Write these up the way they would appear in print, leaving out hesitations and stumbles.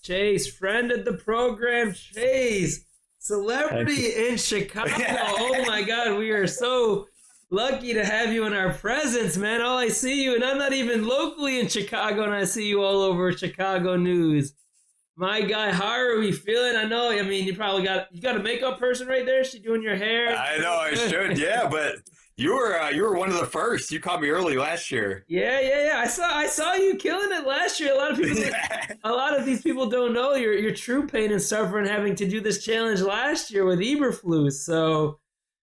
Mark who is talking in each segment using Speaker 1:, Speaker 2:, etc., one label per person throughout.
Speaker 1: Chase, friend of the program, Chase, celebrity in Chicago. Oh my God, we are so lucky to have you in our presence, man. All I see you, and I'm not even locally in Chicago, and I see you all over Chicago news. My guy, how are we feeling? I know, I mean, you got a makeup person right there. She doing your hair.
Speaker 2: I know I should, yeah, but you were one of the first. You caught me early last year.
Speaker 1: Yeah. I saw you killing it last year. A lot of people, a lot of these people don't know your true pain and suffering having to do this challenge last year with Eberflus. So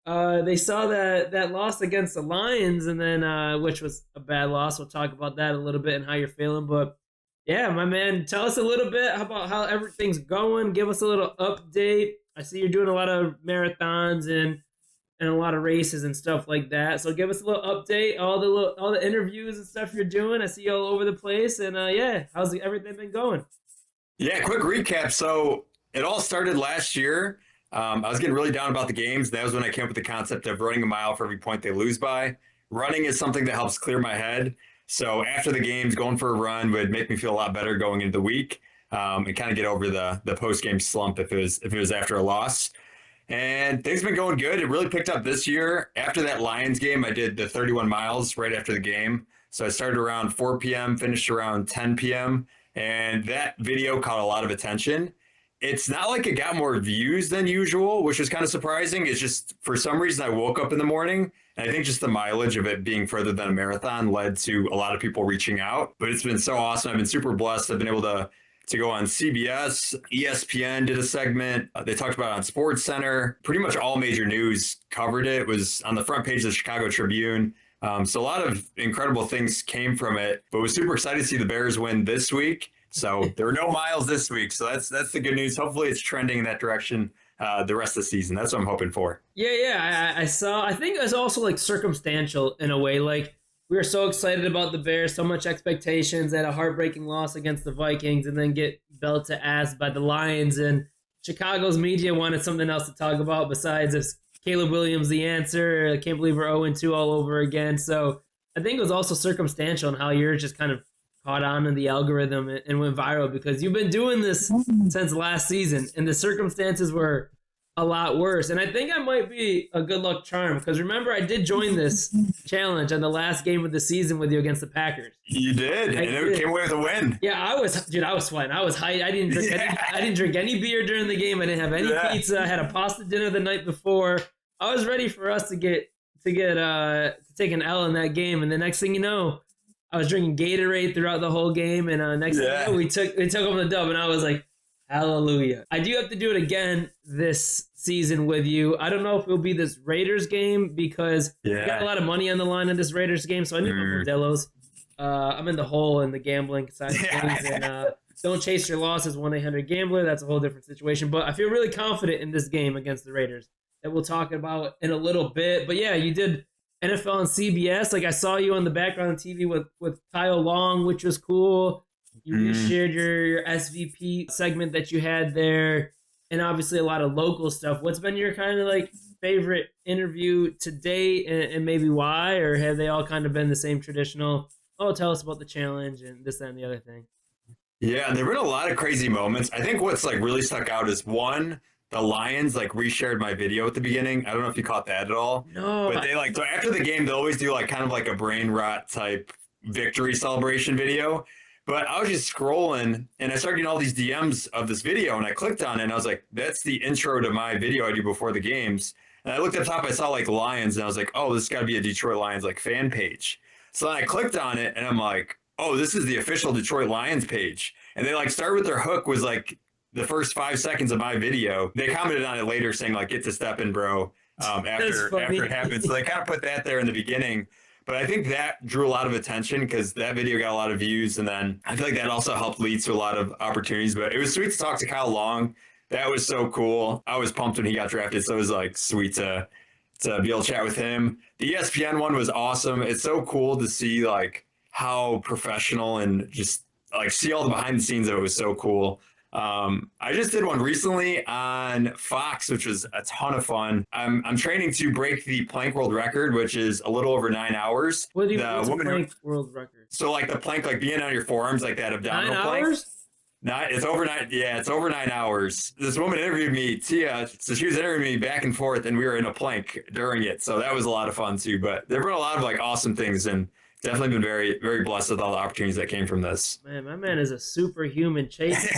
Speaker 1: they saw that loss against the Lions, and then which was a bad loss. We'll talk about that a little bit and how you're feeling, but. Yeah, my man, tell us a little bit about how everything's going. Give us a little update. I see you're doing a lot of marathons and a lot of races and stuff like that. So give us a little update, all the interviews and stuff you're doing. I see you all over the place, and how's everything been going?
Speaker 2: Yeah, quick recap. So it all started last year. I was getting really down about the games. That was when I came up with the concept of running a mile for every point they lose by. Running is something that helps clear my head. So after the games, going for a run would make me feel a lot better going into the week, and kind of get over the post-game slump if it was after a loss. And things have been going good. It really picked up this year. After that Lions game, I did the 31 miles right after the game. So I started around 4 p.m., finished around 10 p.m., and that video caught a lot of attention. It's not like it got more views than usual, which was kind of surprising. It's just for some reason I woke up in the morning, and I think just the mileage of it being further than a marathon led to a lot of people reaching out. But it's been so awesome. I've been super blessed. I've been able to go on CBS, ESPN did a segment. They talked about it on Sports Center. Pretty much all major news covered it. It was on the front page of the Chicago Tribune. So a lot of incredible things came from it. But was super excited to see the Bears win this week. So there were no miles this week. So that's the good news. Hopefully it's trending in that direction the rest of the season. That's what I'm hoping for.
Speaker 1: Yeah. I saw. I think it was also like circumstantial in a way. Like we were so excited about the Bears, so much expectations. They had a heartbreaking loss against the Vikings, and then get belt to ass by the Lions. And Chicago's media wanted something else to talk about besides if Caleb Williams the answer. I can't believe we're 0-2 all over again. So I think it was also circumstantial in how you're just kind of caught on in the algorithm and went viral because you've been doing this since last season, and the circumstances were a lot worse. And I think I might be a good luck charm because remember I did join this challenge on the last game of the season with you against the Packers.
Speaker 2: You did, and it came away with a win.
Speaker 1: Yeah, I was sweating. I was hyped. I didn't drink any beer during the game. I didn't have any pizza. I had a pasta dinner the night before. I was ready for us to take an L in that game, and the next thing you know, I was drinking Gatorade throughout the whole game, and next thing you know, we took home the dub, and I was like, hallelujah. I do have to do it again this season with you. I don't know if it'll be this Raiders game because we got a lot of money on the line in this Raiders game, so I need my Modelo's. I'm in the hole in the gambling side of things, and don't chase your losses, 1-800-GAMBLER. That's a whole different situation, but I feel really confident in this game against the Raiders that we'll talk about in a little bit. But yeah, you did NFL and CBS. Like I saw you on the background on TV with Kyle Long, which was cool. You shared your SVP segment that you had there, and obviously a lot of local stuff. What's been your kind of like favorite interview to date, and maybe why? Or have they all kind of been the same traditional, tell us about the challenge and this, that, and the other thing?
Speaker 2: Yeah, there have been a lot of crazy moments. I think what's like really stuck out is one, the Lions like reshared my video at the beginning. I don't know if you caught that at all.
Speaker 1: No.
Speaker 2: But they so after the game, they always do like kind of like a brain rot type victory celebration video. But I was just scrolling and I started getting all these DMs of this video, and I clicked on it and I was like, that's the intro to my video I do before the games. And I looked up top, I saw like Lions, and I was like, oh, this has got to be a Detroit Lions like fan page. So then I clicked on it and I'm like, oh, this is the official Detroit Lions page. And they like started with their hook was like the first 5 seconds of my video. They commented on it later saying like, get to stepping, bro, after it happened. So they kind of put that there in the beginning. But I think that drew a lot of attention because that video got a lot of views. And then I feel like that also helped lead to a lot of opportunities. But it was sweet to talk to Kyle Long. That was so cool. I was pumped when he got drafted. So it was like sweet to be able to chat with him. The ESPN one was awesome. It's so cool to see like how professional and just like see all the behind the scenes of it was so cool. I just did one recently on Fox, which was a ton of fun. I'm training to break the plank world record, which is a little over 9 hours.
Speaker 1: What do you mean plank world record?
Speaker 2: So like the plank, like being on your forearms, like that abdominal
Speaker 1: 9
Speaker 2: plank.
Speaker 1: hours?
Speaker 2: It's over 9. Yeah, it's over 9 hours. This woman interviewed me, Tia. So she was interviewing me back and forth, and we were in a plank during it. So that was a lot of fun too. But there've been a lot of like awesome things, and definitely been very, very blessed with all the opportunities that came from this.
Speaker 1: Man, my man is a superhuman. Chase,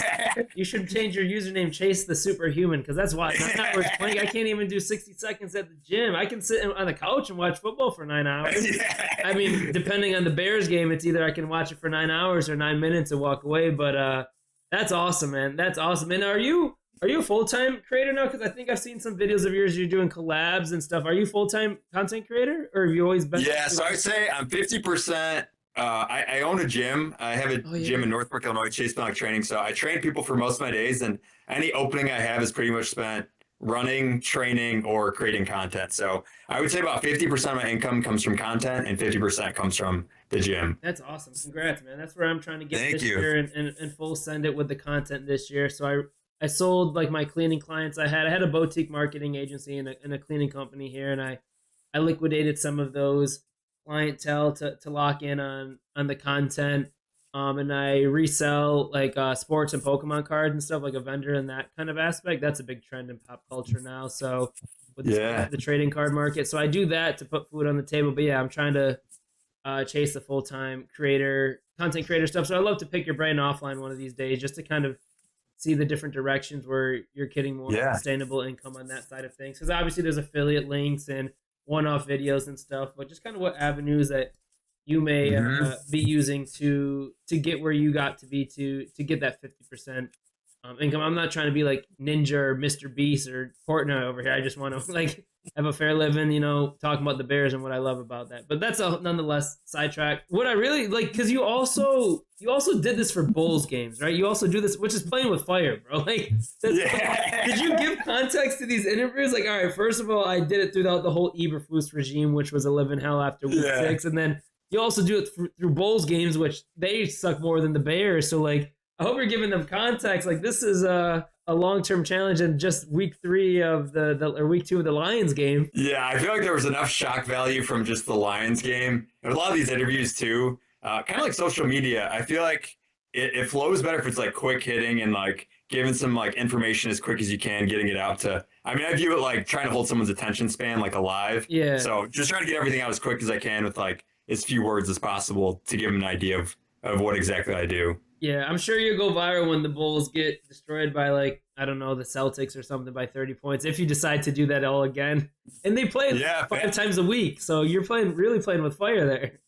Speaker 1: you should change your username, Chase the Superhuman, because that's why 9 hours playing. I can't even do 60 seconds at the gym. I can sit on the couch and watch football for 9 hours.
Speaker 2: Yeah.
Speaker 1: I mean, depending on the Bears game, it's either I can watch it for 9 hours or 9 minutes and walk away. But that's awesome, man. That's awesome. And are you a full-time creator now? Because I think I've seen some videos of yours. You're doing collabs and stuff. Are you a full-time content creator, or have you always been?
Speaker 2: Yeah, so I would say I'm 50%. I own a gym. I have a gym in Northbrook, Illinois, Chase Milk Training. So I train people for most of my days, and any opening I have is pretty much spent running, training, or creating content. So I would say about 50% of my income comes from content, and 50% comes from the gym.
Speaker 1: That's awesome. Congrats, man. That's where I'm trying to get
Speaker 2: Thank
Speaker 1: this
Speaker 2: you.
Speaker 1: year and full send it with the content this year. So I sold like my cleaning clients. I had a boutique marketing agency and a cleaning company here, and I liquidated some of those clientele to lock in on the content. And I resell like sports and Pokemon cards and stuff, like a vendor in that kind of aspect. That's a big trend in pop culture now. So with the trading card market, so I do that to put food on the table. But yeah, I'm trying to chase the full-time content creator stuff. So I'd love to pick your brain offline one of these days, just to kind of see the different directions where you're getting more sustainable income on that side of things. Because obviously there's affiliate links and one-off videos and stuff, but just kind of what avenues that you may be using to get where you got to be to get that 50% income. I'm not trying to be like Ninja or Mr. Beast or Portnoy over here. I just want to like have a fair living, talking about the Bears and what I love about that. But that's a nonetheless sidetrack. What I really like, because you also did this for Bulls games, right? You also do this, which is playing with fire, bro. Like, did you give context to these interviews? Like, all right, first of all, I did it throughout the whole Eberflus regime, which was a living hell after week 6, and then you also do it through Bulls games, which they suck more than the Bears. So, like, I hope you're giving them context. Like, this is a long-term challenge, and just week 3 of or week 2 of the Lions game.
Speaker 2: Yeah, I feel like there was enough shock value from just the Lions game. And a lot of these interviews too, kind of like social media. I feel like it flows better if it's like quick hitting and like giving some like information as quick as you can, getting it out to. I mean, I view it like trying to hold someone's attention span like alive.
Speaker 1: Yeah.
Speaker 2: So just trying to get everything out as quick as I can with like as few words as possible to give them an idea of what exactly I do.
Speaker 1: Yeah, I'm sure you'll go viral when the Bulls get destroyed by, like, I don't know, the Celtics or something by 30 points, if you decide to do that all again. And they play 5 times a week, so you're really playing with fire there.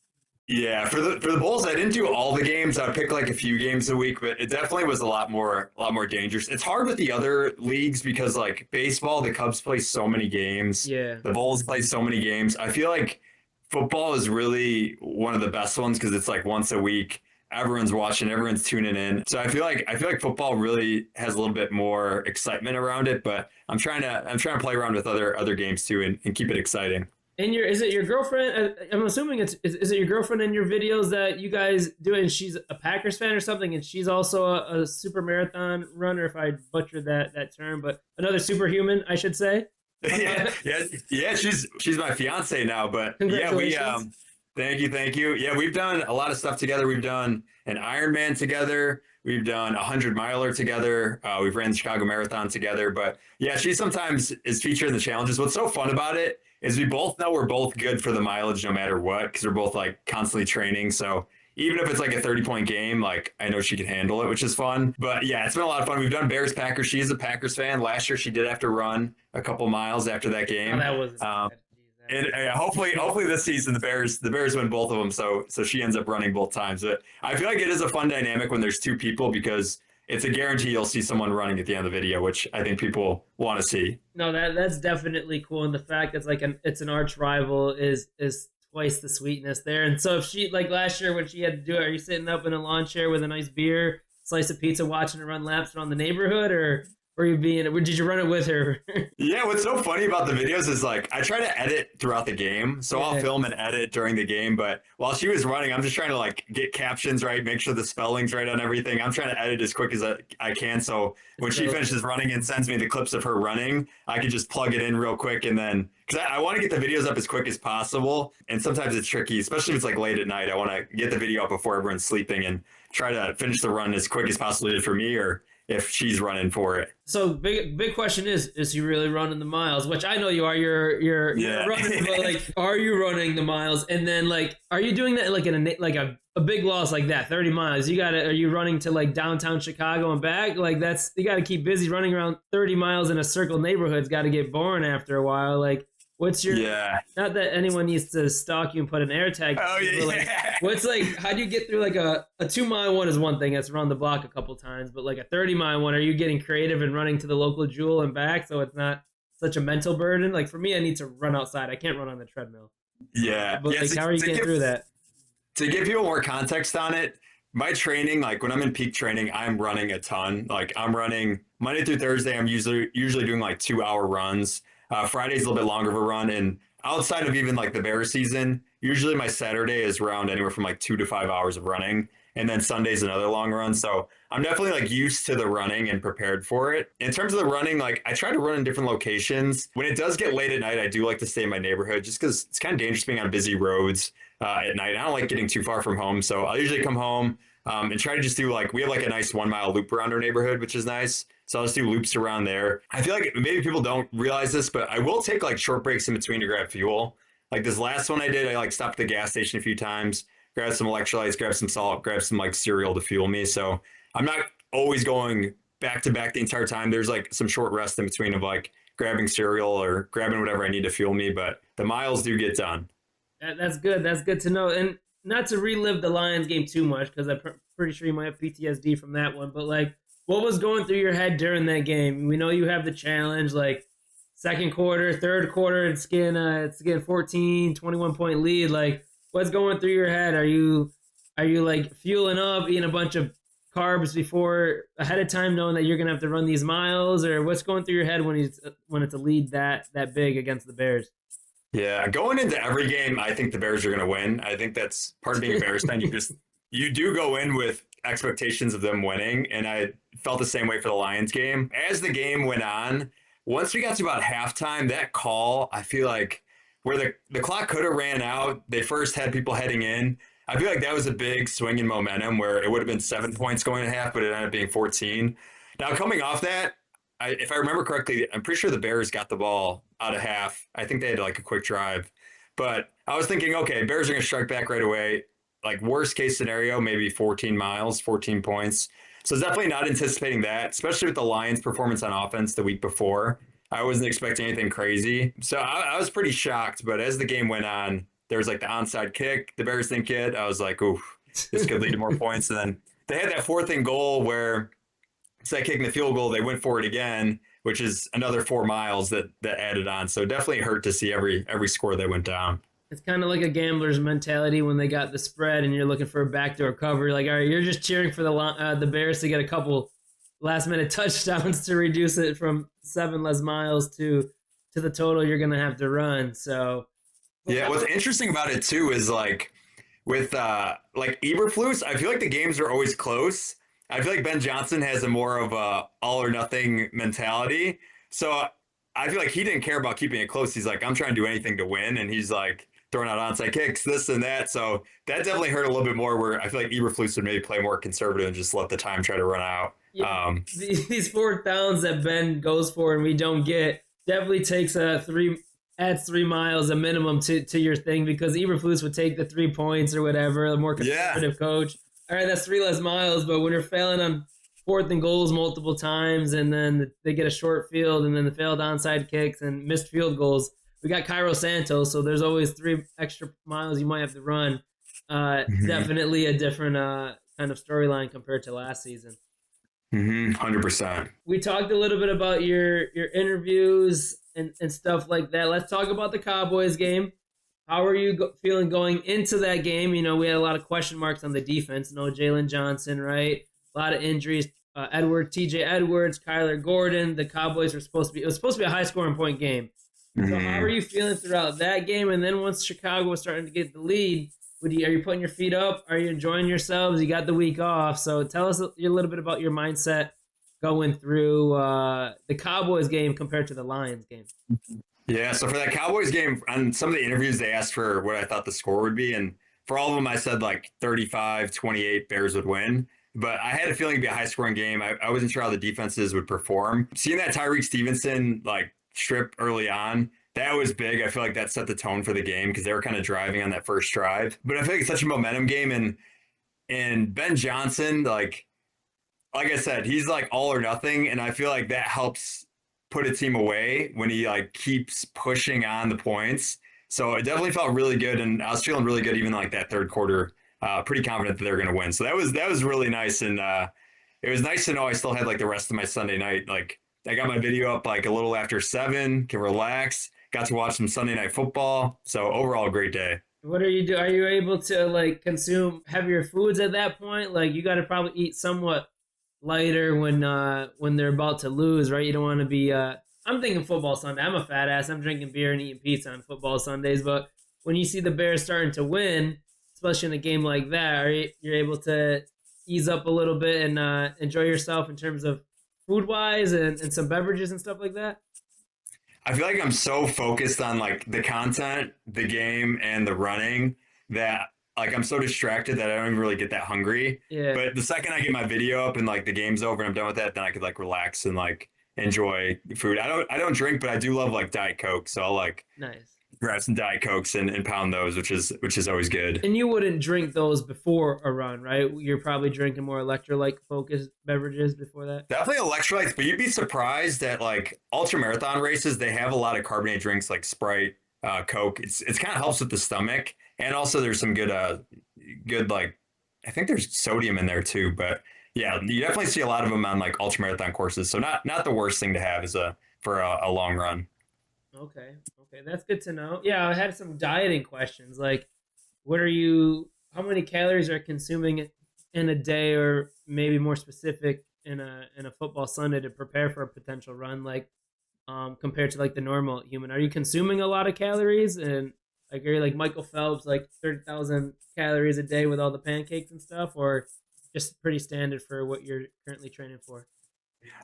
Speaker 2: Yeah, for the Bulls, I didn't do all the games. I would pick like a few games a week, but it definitely was a lot more dangerous. It's hard with the other leagues because like baseball, the Cubs play so many games.
Speaker 1: Yeah.
Speaker 2: The Bulls play so many games. I feel like football is really one of the best ones because it's like once a week. Everyone's watching, everyone's tuning in. So I feel like football really has a little bit more excitement around it, but I'm trying to play around with other games too and keep it exciting.
Speaker 1: And is it your girlfriend? I'm assuming is it your girlfriend in your videos that you guys do, and she's a Packers fan or something, and she's also a super marathon runner, if I butchered that term, but another superhuman, I should say.
Speaker 2: Yeah, she's my fiance now, but yeah, we Thank you. Yeah, we've done a lot of stuff together. We've done an Ironman together. We've done 100-miler together. We've ran the Chicago Marathon together. But yeah, she sometimes is featured in the challenges. What's so fun about it is we both know we're both good for the mileage no matter what, because we're both like constantly training. So even if it's like a 30-point game, like I know she can handle it, which is fun. But yeah, it's been a lot of fun. We've done Bears Packers. She is a Packers fan. Last year she did have to run a couple miles after that game.
Speaker 1: Oh, that was
Speaker 2: and hopefully this season the Bears win both of them, so she ends up running both times. But I feel like it is a fun dynamic when there's two people because it's a guarantee you'll see someone running at the end of the video, which I think people want to see.
Speaker 1: No, that's definitely cool, and the fact it's like it's an arch rival is twice the sweetness there. And so if she, like last year when she had to do it, are you sitting up in a lawn chair with a nice beer, slice of pizza, watching her run laps around the neighborhood, or did you run it with her?
Speaker 2: Yeah, what's so funny about the videos is like I try to edit throughout the game. So I'll film and edit during the game. But while she was running, I'm just trying to like get captions right, make sure the spelling's right on everything. I'm trying to edit as quick as I can. So when she finishes running and sends me the clips of her running, I can just plug it in real quick and then because I want to get the videos up as quick as possible. And sometimes it's tricky, especially if it's like late at night. I want to get the video up before everyone's sleeping and try to finish the run as quick as possible for me, or if she's running for it.
Speaker 1: So big question is he really running the miles? Which I know you are. You're running, but like, are you running the miles? And then like, are you doing that like in a big loss like that, 30 miles? Are you running to like downtown Chicago and back? Like you got to keep busy. Running around 30 miles in a circle neighborhood's got to get boring after a while. Like, what's your, not that anyone needs to stalk you and put an air tag.
Speaker 2: Oh, yeah.
Speaker 1: Like, what's like, how do you get through like a 2-mile one is one thing that's around the block a couple times, but like a 30-mile one, are you getting creative and running to the local Jewel and back so it's not such a mental burden? Like for me, I need to run outside. I can't run on the treadmill.
Speaker 2: Yeah.
Speaker 1: But like, how are you getting through that?
Speaker 2: To give people more context on it, my training, like when I'm in peak training, I'm running a ton. Like I'm running Monday through Thursday. I'm usually doing like 2-hour runs. Friday's a little bit longer of a run, and outside of even like the bear season, usually my Saturday is around anywhere from like 2 to 5 hours of running, and then Sunday's another long run. So I'm definitely like used to the running and prepared for it. In terms of the running, like I try to run in different locations. When it does get late at night, I do like to stay in my neighborhood just because it's kind of dangerous being on busy roads at night. I don't like getting too far from home, so I'll usually come home and try to just do like, we have like a nice 1-mile loop around our neighborhood, which is nice. So I'll just do loops around there. I feel like maybe people don't realize this, but I will take like short breaks in between to grab fuel. Like this last one I did, I like stopped at the gas station a few times, grabbed some electrolytes, grabbed some salt, grabbed some like cereal to fuel me. So I'm not always going back to back the entire time. There's like some short rest in between of like grabbing cereal or grabbing whatever I need to fuel me, but the miles do get done.
Speaker 1: That's good. That's good to know. And not to relive the Lions game too much, because I'm pretty sure you might have PTSD from that one, but like, what was going through your head during that game? We know you have the challenge, like second quarter, third quarter, it's getting 14, 21-point lead. Like, what's going through your head? Are you like fueling up, eating a bunch of carbs before ahead of time, knowing that you're gonna have to run these miles, or what's going through your head when it's a lead that big against the Bears?
Speaker 2: Yeah, going into every game, I think the Bears are going to win. I think that's part of being a Bears fan. You do go in with expectations of them winning, and I felt the same way for the Lions game. As the game went on, once we got to about halftime, that call, I feel like where the clock could have ran out, they first had people heading in. I feel like that was a big swing in momentum where it would have been 7 points going to half, but it ended up being 14. Now, coming off that, if I remember correctly, I'm pretty sure the Bears got the ball out of half. I think they had like a quick drive. But I was thinking, okay, Bears are going to strike back right away. Like worst case scenario, maybe 14 miles, 14 points. So definitely not anticipating that, especially with the Lions' performance on offense the week before. I wasn't expecting anything crazy. So I was pretty shocked. But as the game went on, there was like the onside kick. The Bears didn't get. I was like, ooh, this could lead to more points. And then they had that fourth and goal where instead of kicking the field goal, they went for it again, which is another 4 miles that added on. So definitely hurt to see every score that went down.
Speaker 1: It's kind of like a gambler's mentality when they got the spread and you're looking for a backdoor cover. Like, all right, you're just cheering for the Bears to get a couple last-minute touchdowns to reduce it from 7 less miles to the total you're going to have to run. So,
Speaker 2: yeah, what's interesting about it too is like with like Eberflus, I feel like the games are always close. I feel like Ben Johnson has a more of a all or nothing mentality. So I feel like he didn't care about keeping it close. He's like, I'm trying to do anything to win. And he's like throwing out onside kicks, this and that. So that definitely hurt a little bit more where I feel like Eberflus would maybe play more conservative and just let the time try to run out.
Speaker 1: Yeah, these 4th downs that Ben goes for and we don't get definitely takes adds 3 miles a minimum to your thing, because Eberflus would take the 3 points or whatever, a more conservative coach. All right, that's 3 less miles, but when you're failing on 4th and goals multiple times, and then they get a short field, and then the failed onside kicks and missed field goals, we got Cairo Santos, so there's always 3 extra miles you might have to run. Definitely a different kind of storyline compared to last season.
Speaker 2: 100%.
Speaker 1: We talked a little bit about your interviews and stuff like that. Let's talk about the Cowboys game. How are you feeling going into that game? You know, we had a lot of question marks on the defense. No Jalen Johnson, right? A lot of injuries. TJ Edwards, Kyler Gordon. The Cowboys it was supposed to be a high-scoring point game. So how are you feeling throughout that game? And then once Chicago was starting to get the lead, are you putting your feet up? Are you enjoying yourselves? You got the week off. So tell us a little bit about your mindset going through the Cowboys game compared to the Lions game.
Speaker 2: Yeah, so for that Cowboys game, on some of the interviews, they asked for what I thought the score would be. And for all of them, I said like 35-28 Bears would win. But I had a feeling it'd be a high scoring game. I wasn't sure how the defenses would perform. Seeing that Tyreek Stevenson like strip early on, that was big. I feel like that set the tone for the game because they were kind of driving on that first drive. But I feel like it's such a momentum game. And Ben Johnson, like I said, he's like all or nothing. And I feel like that helps put a team away when he like keeps pushing on the points. So it definitely felt really good. And I was feeling really good even like that third quarter, pretty confident that they're going to win. So that was really nice. And it was nice to know I still had like the rest of my Sunday night. Like I got my video up like a little after 7, can relax, got to watch some Sunday night football. So overall, great day.
Speaker 1: What are you do? Are you able to like consume heavier foods at that point? Like you got to probably eat somewhat lighter when they're about to lose, right? You don't want to be. I'm thinking football Sunday. I'm a fat ass. I'm drinking beer and eating pizza on football Sundays. But when you see the Bears starting to win, especially in a game like that, you're able to ease up a little bit and enjoy yourself in terms of food wise and some beverages and stuff like that.
Speaker 2: I feel like I'm so focused on like the content, the game, and the running that like I'm so distracted that I don't even really get that hungry.
Speaker 1: Yeah,
Speaker 2: But the second I get my video up and like the game's over and I'm done with that, then I could like relax and like enjoy food. I don't drink, but I do love like Diet Coke. So I'll like
Speaker 1: nice.
Speaker 2: grab some Diet Cokes and pound those, which is always good.
Speaker 1: And you wouldn't drink those before a run, right? You're probably drinking more electrolyte focused beverages before that.
Speaker 2: Definitely electrolytes, but you'd be surprised that like ultra marathon races, they have a lot of carbonated drinks like Sprite, Coke. It's kind of helps with the stomach, and also there's some good like I think there's sodium in there too. But yeah, you definitely see a lot of them on like ultra marathon courses. So not the worst thing to have is for a long run.
Speaker 1: Okay, okay, that's good to know. Yeah, I had some dieting questions. Like, how many calories are you consuming in a day, or maybe more specific in a football Sunday to prepare for a potential run? Like, compared to like the normal human, are you consuming a lot of calories? And like, are you like Michael Phelps, like 30,000 calories a day with all the pancakes and stuff, or just pretty standard for what you're currently training for?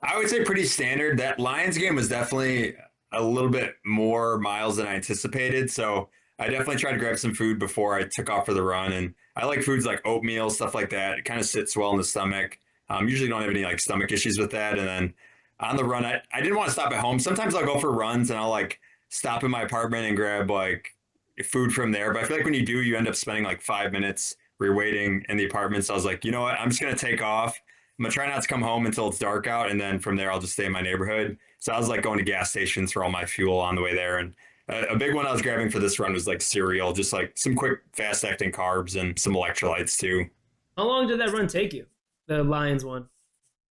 Speaker 2: I would say pretty standard. That Lions game was definitely a little bit more miles than I anticipated. So I definitely tried to grab some food before I took off for the run. And I like foods like oatmeal, stuff like that. It kind of sits well in the stomach. Usually don't have any like stomach issues with that. And then on the run, I didn't want to stop at home. Sometimes I'll go for runs and I'll like stop in my apartment and grab like food from there. But I feel like when you do, you end up spending like 5 minutes where you're waiting in the apartment. So I was like, you know what? I'm just going to take off. I'm gonna try not to come home until it's dark out, and then from there I'll just stay in my neighborhood. So I was like going to gas stations for all my fuel on the way there, and a big one I was grabbing for this run was like cereal, just like some quick, fast-acting carbs and some electrolytes too.
Speaker 1: How long did that run take you? The Lions one.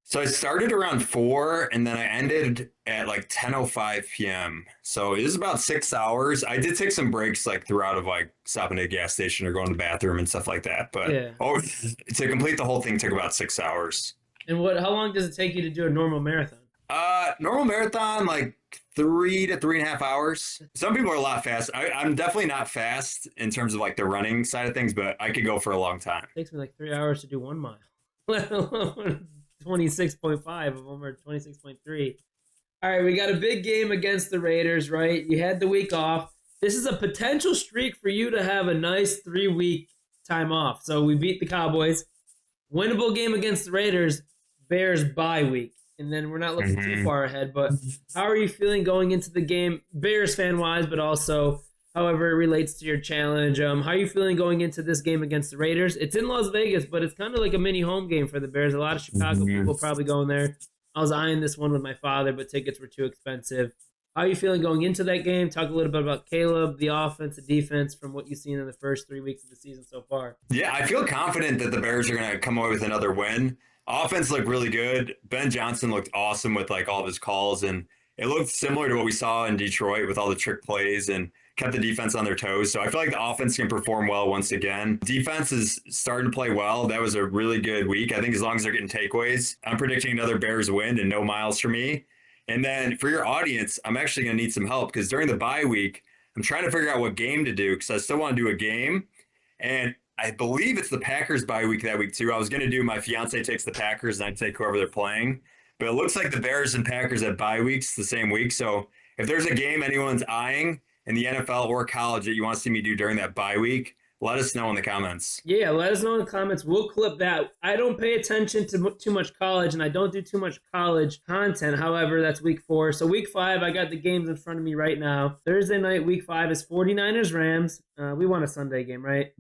Speaker 2: So I started around 4, and then I ended at like 10:05 p.m. So it was about 6 hours. I did take some breaks like throughout of like stopping at a gas station or going to the bathroom and stuff like that. But
Speaker 1: Yeah.
Speaker 2: to complete the whole thing took about 6 hours.
Speaker 1: And how long does it take you to do a normal marathon?
Speaker 2: Normal marathon, like 3 to 3.5 hours. Some people are a lot fast. I'm definitely not fast in terms of like the running side of things, but I could go for a long time.
Speaker 1: It takes me like 3 hours to do 1 mile, let alone 26.5 of them or 26.3. All right, we got a big game against the Raiders, right? You had the week off. This is a potential streak for you to have a nice 3-week time off. So we beat the Cowboys. Winnable game against the Raiders, Bears bye week. And then we're not looking too far ahead, but how are you feeling going into the game, Bears fan-wise, but also however it relates to your challenge? How are you feeling going into this game against the Raiders? It's in Las Vegas, but it's kind of like a mini home game for the Bears. A lot of Chicago people probably going there. I was eyeing this one with my father, but tickets were too expensive. How are you feeling going into that game? Talk a little bit about Caleb, the offense, the defense, from what you've seen in the first 3 weeks of the season so far.
Speaker 2: Yeah, I feel confident that the Bears are going to come away with another win. Offense looked really good. Ben Johnson looked awesome with like all of his calls, and it looked similar to what we saw in Detroit with all the trick plays and kept the defense on their toes. So I feel like the offense can perform well once again. Defense is starting to play well. That was a really good week. I think as long as they're getting takeaways, I'm predicting another Bears win and no miles for me. And then for your audience, I'm actually going to need some help because during the bye week, I'm trying to figure out what game to do because I still want to do a game. And I believe it's the Packers bye week that week too. I was going to do my fiance takes the Packers and I take whoever they're playing. But it looks like the Bears and Packers have bye weeks the same week. So if there's a game anyone's eyeing in the NFL or college that you want to see me do during that bye week, let us know in the comments.
Speaker 1: Yeah, let us know in the comments. We'll clip that. I don't pay attention to too much college, and I don't do too much college content. However, that's week 4. So week 5, I got the games in front of me right now. Thursday night, week 5 is 49ers-Rams. We want a Sunday game, right?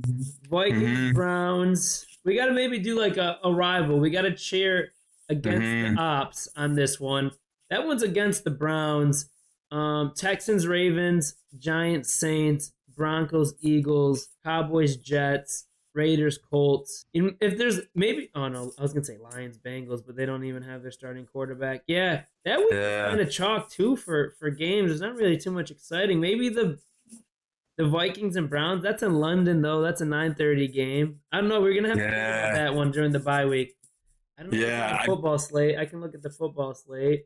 Speaker 1: Vikings-Browns. We got to maybe do like a rival. We got to cheer against the Ops on this one. That one's against the Browns. Texans-Ravens, Giants-Saints, Broncos-Eagles, Cowboys-Jets, Raiders-Colts. If there's maybe, oh no, I was gonna say Lions-Bengals, but they don't even have their starting quarterback. Yeah, that would kind of chalk too for games. There's not really too much exciting. Maybe the Vikings and Browns. That's in London though. That's a 9:30 game. I don't know. We're gonna have to look at that one during the bye week. I don't know. The football slate. I can look at the football slate.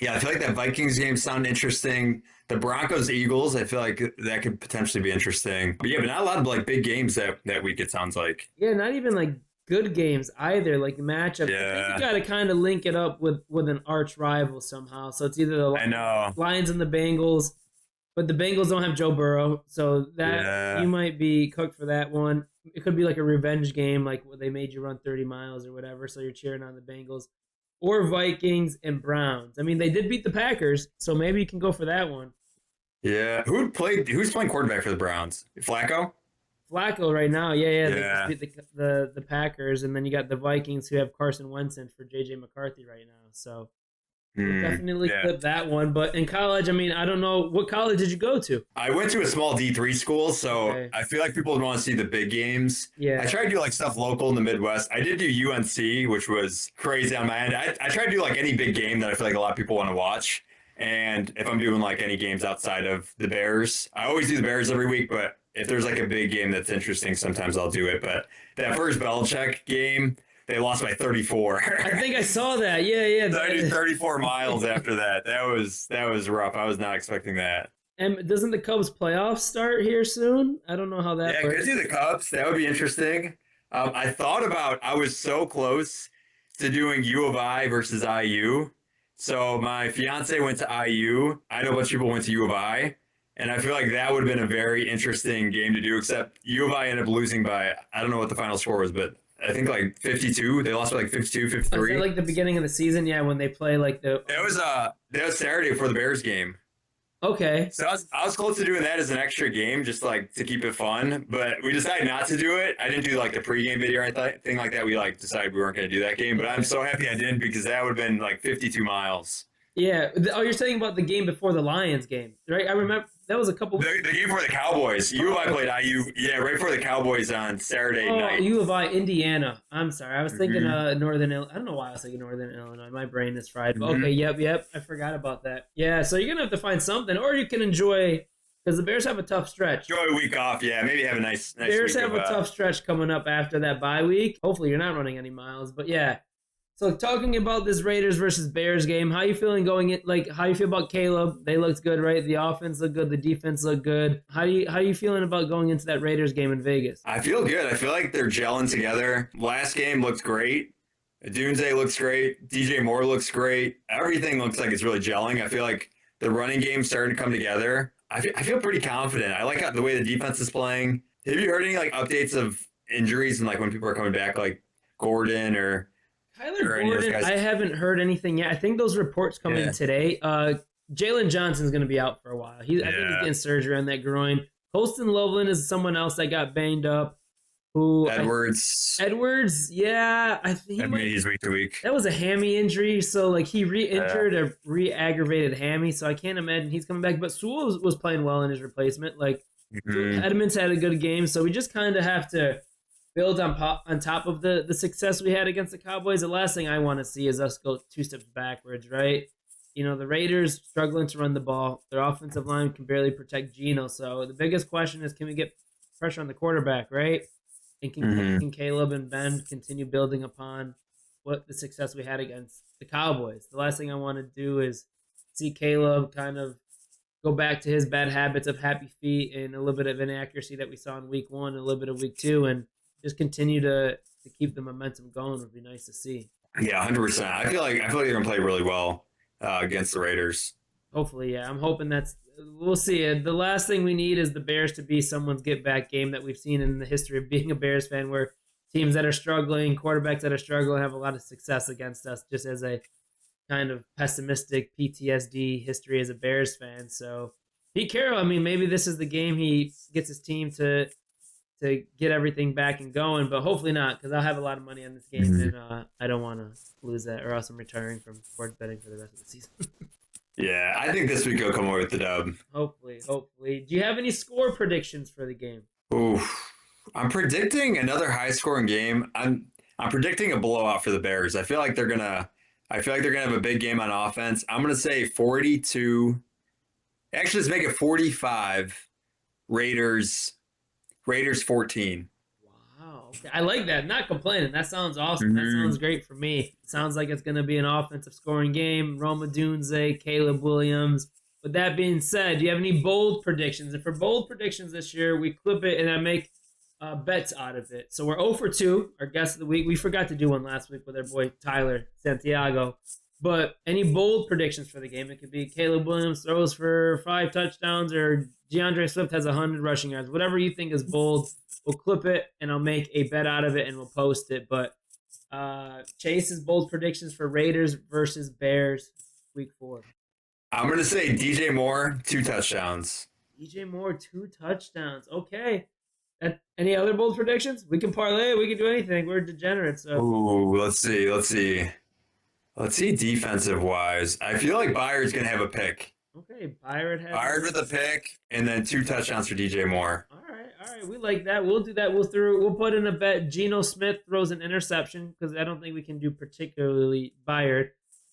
Speaker 2: Yeah, I feel like that Vikings game sound interesting. The Broncos-Eagles, I feel like that could potentially be interesting. But not a lot of like big games that week, it sounds like.
Speaker 1: Yeah, not even like good games either, like matchups.
Speaker 2: Yeah.
Speaker 1: I think you got to kind of link it up with an arch rival somehow. So it's either the Lions and the Bengals, but the Bengals don't have Joe Burrow, so that you might be cooked for that one. It could be like a revenge game, like where they made you run 30 miles or whatever, so you're cheering on the Bengals. Or Vikings and Browns. I mean, they did beat the Packers, so maybe you can go for that one.
Speaker 2: Yeah. Who's playing quarterback for the Browns? Flacco?
Speaker 1: Flacco right now, yeah. They just beat the Packers, and then you got the Vikings who have Carson Wentz in for J.J. McCarthy right now. So we'll definitely clip that one. But in college, I mean, I don't know. What college did you go to?
Speaker 2: I went to a small D3 school, so I feel like people would want to see the big games.
Speaker 1: Yeah.
Speaker 2: I tried to do like stuff local in the Midwest. I did do UNC, which was crazy on my end. I tried to do like any big game that I feel like a lot of people want to watch. And if I'm doing like any games outside of the Bears, I always do the Bears every week, but if there's like a big game that's interesting, sometimes I'll do it. But that first Belichick game, they lost by 34.
Speaker 1: I think I saw that. Yeah.
Speaker 2: So I did 34 miles after that. That was rough. I was not expecting that.
Speaker 1: And doesn't the Cubs playoffs start here soon? I don't know how that works.
Speaker 2: Could do the Cubs. That would be interesting. I was so close to doing U of I versus IU. So my fiance went to IU. I know a bunch of people went to U of I. And I feel like that would have been a very interesting game to do, except U of I ended up losing by, I don't know what the final score was, but I think like 52. They lost by like 52, 53.
Speaker 1: Was it like the beginning of the season? Yeah, when they play like the...
Speaker 2: That was Saturday for the Bears game.
Speaker 1: Okay.
Speaker 2: So I was close to doing that as an extra game, just like to keep it fun. But we decided not to do it. I didn't do like the pregame video or anything like that. We like decided we weren't going to do that game. But I'm so happy I didn't, because that would have been like 52 miles.
Speaker 1: Yeah. Oh, you're saying about the game before the Lions game, right? I remember that was a couple.
Speaker 2: The game for the Cowboys. U of I played IU. Yeah, right for the Cowboys on Saturday night.
Speaker 1: U of I, Indiana. I'm sorry. I was thinking Northern Illinois. I don't know why I was thinking Northern Illinois. My brain is fried. But okay, yep. I forgot about that. Yeah, so you're going to have to find something. Or you can enjoy, because the Bears have a tough stretch.
Speaker 2: Enjoy a week off. Yeah, maybe have a nice
Speaker 1: Bears
Speaker 2: week
Speaker 1: have a tough stretch coming up after that bye week. Hopefully you're not running any miles. But yeah. So talking about this Raiders versus Bears game, how you feeling going in? Like, how you feel about Caleb? They looked good, right? The offense looked good. The defense looked good. How you feeling about going into that Raiders game in Vegas?
Speaker 2: I feel good. I feel like they're gelling together. Last game looked great. Dunze looks great. DJ Moore looks great. Everything looks like it's really gelling. I feel like the running game's starting to come together. I feel pretty confident. I like the way the defense is playing. Have you heard any like updates of injuries and like when people are coming back, like Gordon or
Speaker 1: Kyler Gordon? I haven't heard anything yet. I think those reports come in today. Jalen Johnson's going to be out for a while. I think he's getting surgery on that groin. Colston Loveland is someone else that got banged up. Edwards, yeah. I think
Speaker 2: he's week to week.
Speaker 1: That was a hammy injury, so like he re-injured a re-aggravated hammy, so I can't imagine he's coming back. But Sewell was playing well in his replacement. Like Edmonds had a good game, so we just kind of have to build on top of the success we had against the Cowboys. The last thing I want to see is us go 2 steps backwards, right? You know, the Raiders struggling to run the ball. Their offensive line can barely protect Geno. So the biggest question is, can we get pressure on the quarterback, right? And can Caleb and Ben continue building upon what the success we had against the Cowboys? The last thing I want to do is see Caleb kind of go back to his bad habits of happy feet and a little bit of inaccuracy that we saw in week 1, a little bit of week 2, and just continue to keep the momentum going would be nice to see.
Speaker 2: Yeah, 100%. I feel like they're gonna play really well against the Raiders.
Speaker 1: Hopefully, yeah. I'm hoping that's. We'll see. The last thing we need is the Bears to be someone's get back game that we've seen in the history of being a Bears fan, where teams that are struggling, quarterbacks that are struggling, have a lot of success against us. Just as a kind of pessimistic PTSD history as a Bears fan. So Pete Carroll, I mean, maybe this is the game he gets his team to get everything back and going, but hopefully not, because I'll have a lot of money on this game, and I don't want to lose that, or else I'm retiring from sports betting for the rest of the season.
Speaker 2: Yeah, I think this week will come away with the dub.
Speaker 1: Hopefully. Do you have any score predictions for the game?
Speaker 2: Oof. I'm predicting another high scoring game. I'm predicting a blowout for the Bears. I feel like they're gonna have a big game on offense. I'm gonna say 42. Actually, let's make it 45. Raiders 14.
Speaker 1: Wow. Okay. I like that. Not complaining. That sounds awesome. That sounds great for me. It sounds like it's going to be an offensive scoring game. Roma Dunze, Caleb Williams. With that being said, do you have any bold predictions? And for bold predictions this year, we clip it and I make bets out of it. So we're 0 for 2, our guest of the week. We forgot to do one last week with our boy Tyler Santiago. But any bold predictions for the game? It could be Caleb Williams throws for 5 touchdowns, or DeAndre Swift has 100 rushing yards. Whatever you think is bold, we'll clip it and I'll make a bet out of it and we'll post it. But Chase's bold predictions for Raiders versus Bears week 4.
Speaker 2: I'm going to say DJ Moore, 2 touchdowns.
Speaker 1: DJ Moore, 2 touchdowns. Okay. Any other bold predictions? We can parlay. We can do anything. We're degenerates. So.
Speaker 2: Ooh, let's see. Let's see defensive wise. I feel like Byard's going to have a pick.
Speaker 1: Okay, Byard
Speaker 2: with a pick, and then 2 touchdowns for DJ Moore.
Speaker 1: All right. We like that. We'll do that. We'll put in a bet. Geno Smith throws an interception, because I don't think we can do particularly Byard.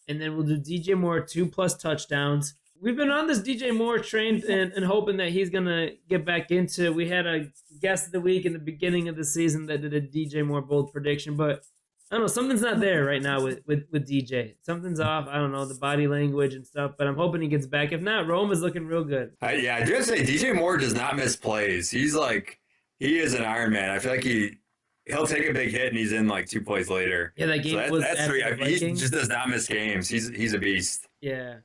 Speaker 1: And then we'll do DJ Moore 2+ touchdowns. We've been on this DJ Moore train and hoping that he's going to get back into it. We had a guest of the week in the beginning of the season that did a DJ Moore bold prediction, but I don't know, something's not there right now with DJ. Something's off. I don't know, the body language and stuff, but I'm hoping he gets back. If not, Rome is looking real good.
Speaker 2: I do have to say, DJ Moore does not miss plays. He is an Iron Man. I feel like he'll take a big hit and he's in like 2 plays later.
Speaker 1: Yeah, that game was
Speaker 2: that's
Speaker 1: after the Vikings.
Speaker 2: He just does not miss games. He's a beast.
Speaker 1: Yeah.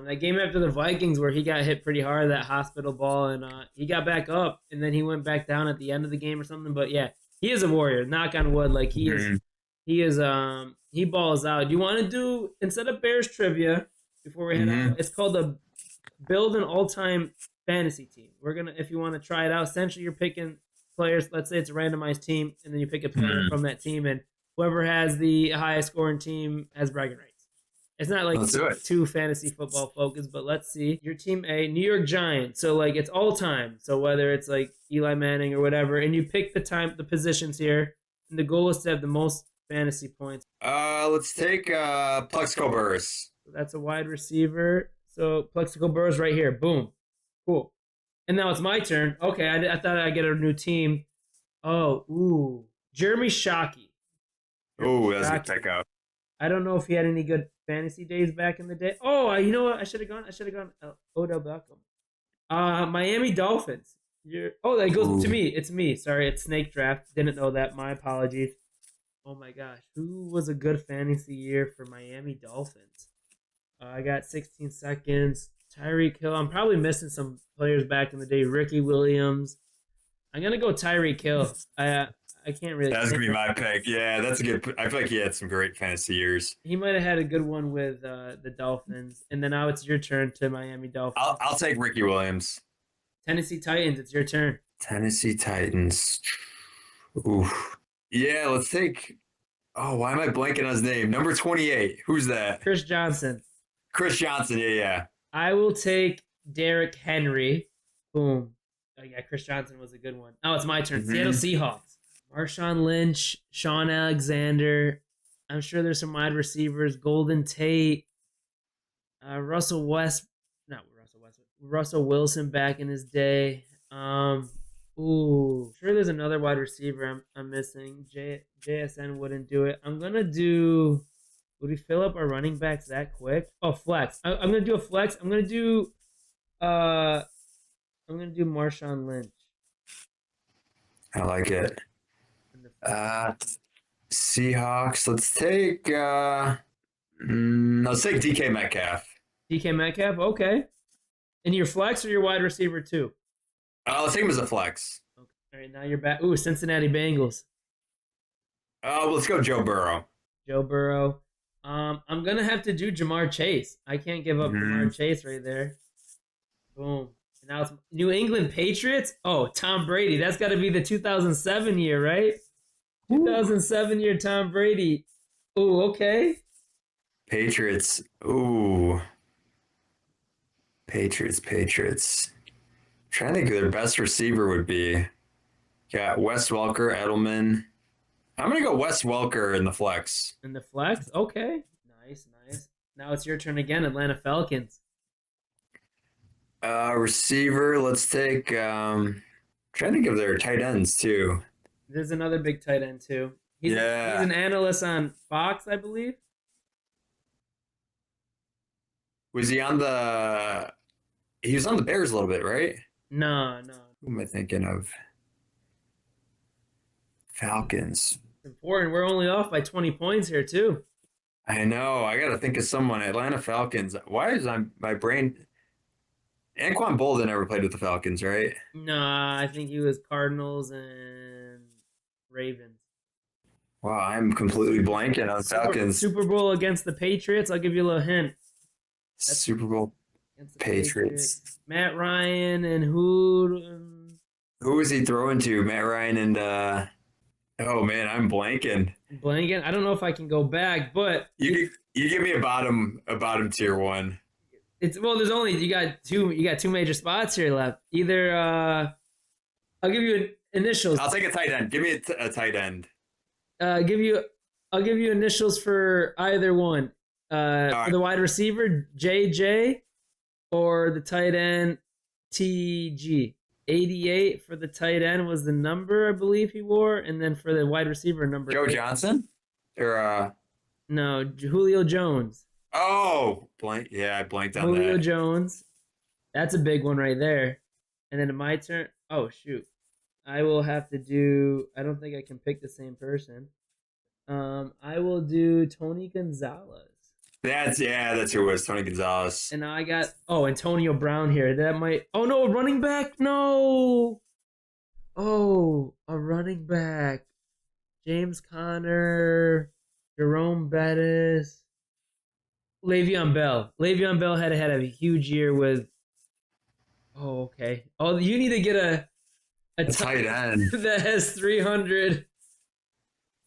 Speaker 1: That game after the Vikings where he got hit pretty hard, that hospital ball, and he got back up, and then he went back down at the end of the game or something. But yeah, he is a warrior. Knock on wood. Like he balls out. Do you want to do, instead of Bears trivia before we head out, it's called a build an all-time fantasy team. We're gonna, if you want to try it out, essentially you're picking players. Let's say it's a randomized team, and then you pick a player from that team, and whoever has the highest scoring team has bragging rights. It's not like too fantasy football focused, but let's see. Your team A, New York Giants. So like it's all time. So whether it's like Eli Manning or whatever, and you pick the positions here, and the goal is to have the most fantasy points.
Speaker 2: Let's take Plexico Burris.
Speaker 1: So that's a wide receiver. So Plexico Burris right here. Boom. Cool. And now it's my turn. Okay, I thought I'd get a new team. Jeremy Shockey.
Speaker 2: Ooh, that's a good pick up.
Speaker 1: I don't know if he had any good fantasy days back in the day. Oh, you know what? I should have gone Odell Beckham. Miami Dolphins. That goes to me. It's me. Sorry, it's Snake Draft. Didn't know that. My apologies. Oh my gosh. Who was a good fantasy year for Miami Dolphins? I got 16 seconds. Tyreek Hill. I'm probably missing some players back in the day. Ricky Williams. I'm going to go Tyreek Hill. I can't really.
Speaker 2: That's going to be my pick. Yeah, that's a good. I feel like he had some great fantasy years.
Speaker 1: He might have had a good one with the Dolphins. And then now it's your turn to Miami Dolphins.
Speaker 2: I'll take Ricky Williams.
Speaker 1: Tennessee Titans, it's your turn.
Speaker 2: Tennessee Titans. Oof. Yeah, let's take. Oh, why am I blanking on his name? Number 28. Who's that?
Speaker 1: Chris Johnson.
Speaker 2: Yeah.
Speaker 1: I will take Derrick Henry. Boom. Oh, yeah, Chris Johnson was a good one. Now it's my turn. Seattle Seahawks. Marshawn Lynch, Sean Alexander. I'm sure there's some wide receivers. Golden Tate. Russell Wilson back in his day. Sure there's another wide receiver I'm missing. JSN wouldn't do it. I'm gonna do. Would we fill up our running backs that quick? Oh, flex. I'm gonna do a flex. I'm gonna do Marshawn Lynch.
Speaker 2: I like it. Seahawks. Let's take DK Metcalf.
Speaker 1: DK Metcalf, okay. And your flex or your wide receiver too?
Speaker 2: Let's take him as a flex.
Speaker 1: Okay. All right, now you're back. Ooh, Cincinnati Bengals.
Speaker 2: Let's go Joe Burrow.
Speaker 1: Joe Burrow. I'm gonna have to do Jamar Chase. I can't give up Jamar Chase right there. Boom. And now it's New England Patriots. Oh, Tom Brady. That's got to be the 2007 year, right? 2007 year Tom Brady. Ooh, okay.
Speaker 2: Patriots. Ooh. Patriots. Trying to think who their best receiver would be. Got Wes Welker, Edelman. I'm going to go Wes Welker in the flex.
Speaker 1: In the flex? Okay. Nice. Now it's your turn again, Atlanta Falcons.
Speaker 2: Receiver, let's take trying to think of their tight ends too.
Speaker 1: There's another big tight end too. He's an analyst on Fox, I believe.
Speaker 2: Was he on the he was on the Bears a little bit, right?
Speaker 1: No.
Speaker 2: Who am I thinking of? Falcons.
Speaker 1: It's important. We're only off by 20 points here too.
Speaker 2: I know. I got to think of someone. Atlanta Falcons. Why is my brain? Anquan Bolden never played with the Falcons, right?
Speaker 1: No, I think he was Cardinals and Ravens.
Speaker 2: Wow, I'm completely blanking on Falcons.
Speaker 1: Super Bowl against the Patriots. I'll give you a little hint.
Speaker 2: That's Super Bowl Patriots.
Speaker 1: Matt Ryan and who?
Speaker 2: Who was he throwing to? Matt Ryan and oh man, I'm blanking.
Speaker 1: I don't know if I can go back, but
Speaker 2: you give me a bottom tier one.
Speaker 1: There's only you got two major spots here left. Either I'll give you initials.
Speaker 2: I'll take a tight end. Give me a tight end.
Speaker 1: I'll give you initials for either one. For the wide receiver, JJ, or the tight end, TG. 88 for the tight end was the number I believe he wore, and then for the wide receiver, number
Speaker 2: Joe
Speaker 1: 8.
Speaker 2: Johnson, or
Speaker 1: no, Julio Jones.
Speaker 2: Oh, I blanked on
Speaker 1: Julio
Speaker 2: that.
Speaker 1: Jones. That's a big one right there. And then my turn. Oh shoot, I will have to do. I don't think I can pick the same person. I will do Tony Gonzalez.
Speaker 2: That's who it was, Tony Gonzalez.
Speaker 1: And now I got Antonio Brown here. That might. Oh no, running back. No. Oh, a running back. James Conner, Jerome Bettis, Le'Veon Bell. Le'Veon Bell had a huge year with. Oh, okay. Oh, you need to get a
Speaker 2: tight end
Speaker 1: that has 300.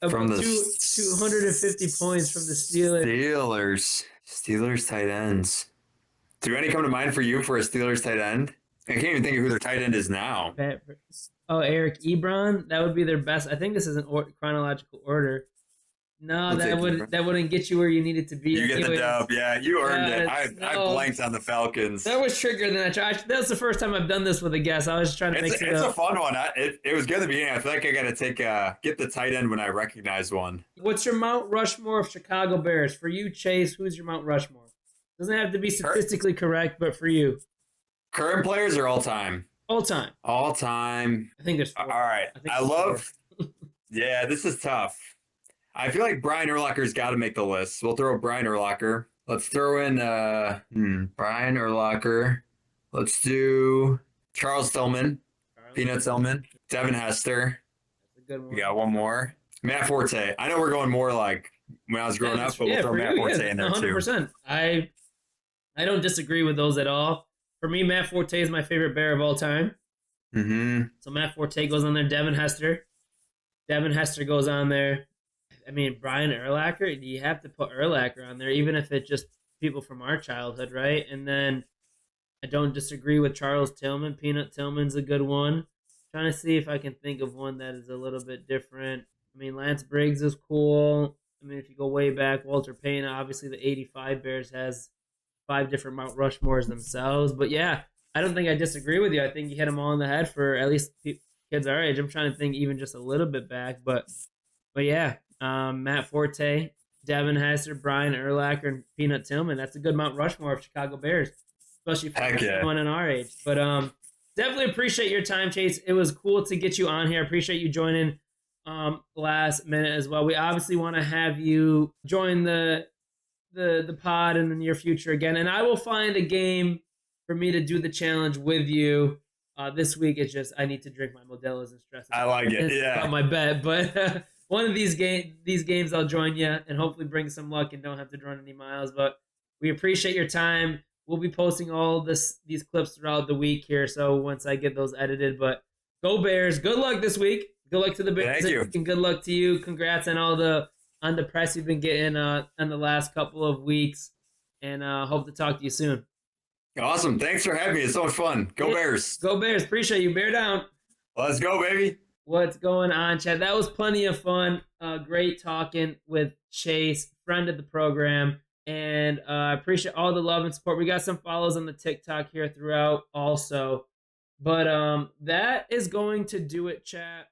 Speaker 2: From the
Speaker 1: 250 points from the Steelers.
Speaker 2: Steelers tight ends. Do any come to mind for you for a Steelers tight end? I can't even think of who their tight end is now.
Speaker 1: Oh, Eric Ebron. That would be their best. I think this is in chronological order. No, that wouldn't get you where you needed to be.
Speaker 2: You get the dub. Yeah, you earned it. I blanked on the Falcons.
Speaker 1: That was trickier than I tried. That's the first time I've done this with a guest. I was just trying to mix it up.
Speaker 2: It's a fun one. It was good at the beginning. I feel like I got to get the tight end when I recognize one.
Speaker 1: What's your Mount Rushmore of Chicago Bears? For you, Chase, who's your Mount Rushmore? Doesn't have to be statistically correct, but for you.
Speaker 2: Current players or all time?
Speaker 1: All time.
Speaker 2: All time.
Speaker 1: I think there's 4.
Speaker 2: All right. I love. Yeah, this is tough. I feel like Brian Urlacher's got to make the list. We'll throw Brian Urlacher. Let's throw in Brian Urlacher. Let's do Charles Tillman, Peanut Tillman, Devin Hester.
Speaker 1: That's a good one.
Speaker 2: We got one more. Matt Forte. I know we're going more like when I was growing up, but we'll throw Matt Forte in there
Speaker 1: 100%. Too. I don't disagree with those at all. For me, Matt Forte is my favorite Bear of all time.
Speaker 2: Mm-hmm.
Speaker 1: So Matt Forte goes on there. Devin Hester goes on there. I mean, Brian Urlacher, you have to put Urlacher on there, even if it's just people from our childhood, right? And then I don't disagree with Charles Tillman. Peanut Tillman's a good one. Trying to see if I can think of one that is a little bit different. I mean, Lance Briggs is cool. I mean, if you go way back, Walter Payne, obviously the 85 Bears has 5 different Mount Rushmores themselves. But yeah, I don't think I disagree with you. I think you hit them all in the head for at least kids our age. I'm trying to think even just a little bit back. But yeah. Matt Forte, Devin Hester, Brian Urlacher, and Peanut Tillman. That's a good Mount Rushmore of Chicago Bears, especially for someone in our age. But definitely appreciate your time, Chase. It was cool to get you on here. Appreciate you joining last minute as well. We obviously want to have you join the the pod in the near future again, and I will find a game for me to do the challenge with you. This week it's just I need to drink my Modelo's and stress
Speaker 2: I like it. Yeah.
Speaker 1: about my bet, but one of these games I'll join you and hopefully bring some luck and don't have to run any miles. But we appreciate your time. We'll be posting all these clips throughout the week here, so once I get those edited. But go Bears! Good luck this week. Good luck to the Bears.
Speaker 2: Thank you.
Speaker 1: And good luck to you. Congrats on all the press you've been getting in the last couple of weeks, and hope to talk to you soon.
Speaker 2: Awesome. Thanks for having me. It's so much fun. Go Bears.
Speaker 1: Go Bears. Appreciate you. Bear down.
Speaker 2: Let's go, baby.
Speaker 1: What's going on, Chad? That was plenty of fun. Great talking with Chase, friend of the program. And I appreciate all the love and support. We got some follows on the TikTok here throughout also. But that is going to do it, chat.